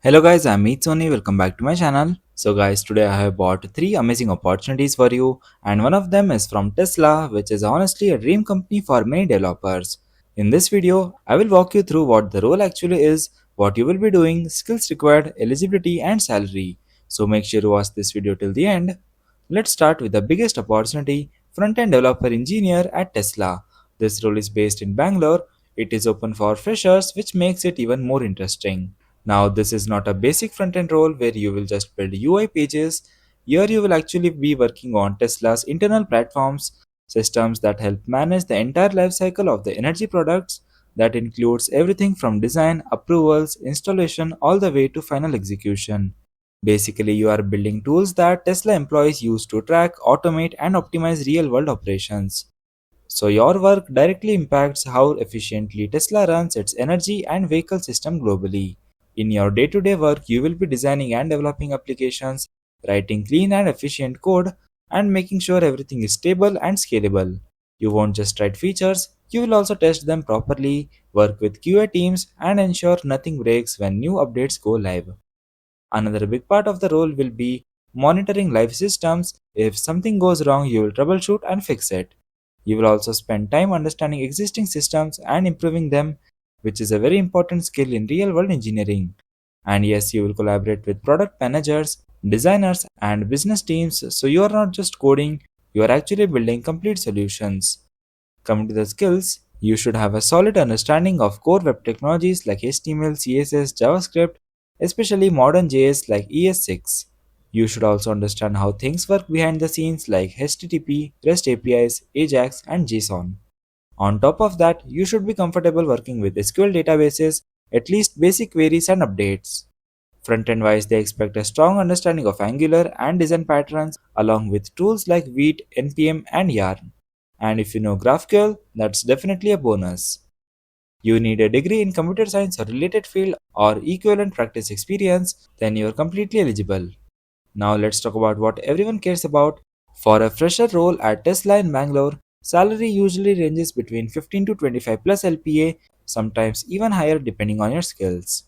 Hello guys, I'm Meet Sony. Welcome back to my channel. So guys, today I have bought three amazing opportunities for you, and one of them is from Tesla, which is honestly a dream company for many developers. In this video, I will walk you through what the role actually is, what you will be doing, skills required, eligibility and salary. So make sure to watch this video till the end. Let's start with the biggest opportunity, front-end developer engineer at Tesla. This role is based in Bangalore. It is open for freshers, which makes it even more interesting. Now, this is not a basic front-end role where you will just build UI pages. Here, you will actually be working on Tesla's internal platforms, systems that help manage the entire life cycle of the energy products. That includes everything from design, approvals, installation, all the way to final execution. Basically, you are building tools that Tesla employees use to track, automate, and optimize real world operations. So, your work directly impacts how efficiently Tesla runs its energy and vehicle system globally. In your day to day work, you will be designing and developing applications, writing clean and efficient code, and making sure everything is stable and scalable. You won't just write features, you will also test them properly, work with QA teams, and ensure nothing breaks when new updates go live. Another big part of the role will be monitoring live systems. If something goes wrong, you will troubleshoot and fix it. You will also spend time understanding existing systems and improving them, which is a very important skill in real world engineering. And yes, you will collaborate with product managers, designers, and business teams, so you are not just coding, you are actually building complete solutions. Coming to the skills, you should have a solid understanding of core web technologies like HTML, CSS, JavaScript, especially modern JS like ES6. You should also understand how things work behind the scenes like HTTP, REST APIs, AJAX, and JSON. On top of that, you should be comfortable working with SQL databases, at least basic queries and updates. Front end wise, they expect a strong understanding of Angular and design patterns, along with tools like Vite, NPM, and Yarn. And if you know GraphQL, that's definitely a bonus. You need a degree in computer science or related field or equivalent practice experience, then you are completely eligible. Now let's talk about what everyone cares about. For a fresher role at Tesla in Bangalore, salary usually ranges between 15 to 25 plus LPA, sometimes even higher depending on your skills.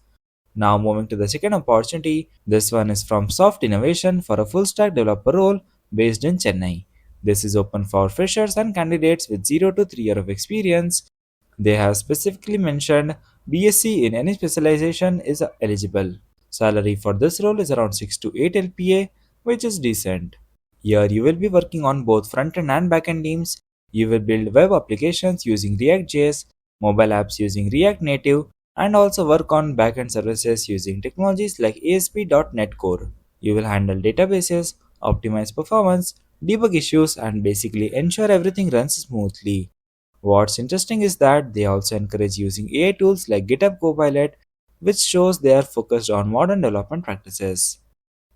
Now moving to the second opportunity, this one is from Soft Innovation for a full stack developer role based in Chennai. This is open for freshers and candidates with 0 to 3 years of experience. They have specifically mentioned BSc in any specialization is eligible. Salary for this role is around 6 to 8 LPA, which is decent. Here you will be working on both front-end and back-end teams. You will build web applications using React.js, mobile apps using React Native, and also work on back-end services using technologies like ASP.NET Core. You will handle databases, optimize performance, debug issues, and basically ensure everything runs smoothly. What's interesting is that they also encourage using AI tools like GitHub Copilot, which shows they are focused on modern development practices.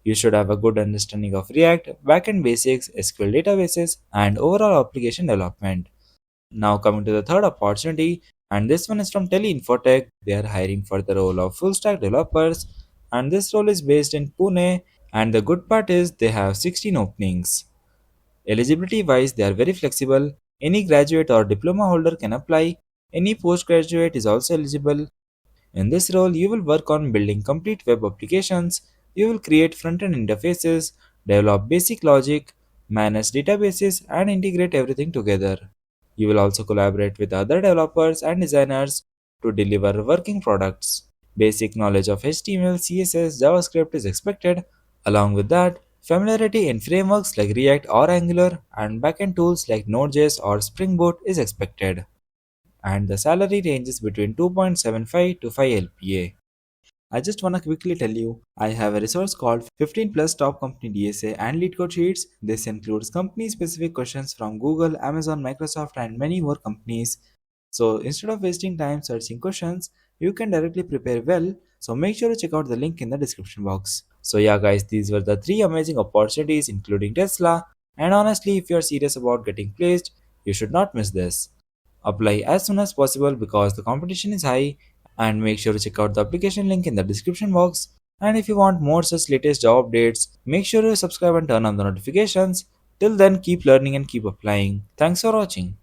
You should have a good understanding of React, backend basics, SQL databases, and overall application development. Now coming to the third opportunity, and this one is from Teleinfotech. They are hiring for the role of full stack developers, and this role is based in Pune. And the good part is they have 16 openings. Eligibility wise, they are very flexible. Any graduate or diploma holder can apply. Any postgraduate is also eligible. In this role, you will work on building complete web applications. You will create front end interfaces, develop basic logic, manage databases, and integrate everything together. You will also collaborate with other developers and designers to deliver working products. Basic knowledge of HTML, CSS, JavaScript is expected. Along with that, familiarity in frameworks like React or Angular and backend tools like Node.js or Spring Boot is expected. And the salary ranges between 2.75 to 5 LPA. I just want to quickly tell you, I have a resource called 15 plus top company DSA and lead code sheets. This includes company specific questions from Google, Amazon, Microsoft, and many more companies. So instead of wasting time searching questions, you can directly prepare well. So make sure to check out the link in the description box. So yeah guys, these were the three amazing opportunities including Tesla. And honestly, if you're serious about getting placed, you should not miss this. Apply as soon as possible because the competition is high, and make sure to check out the application link in the description box. And if you want more such latest job updates, make sure to subscribe and turn on the notifications. Till then, keep learning and keep applying. Thanks for watching.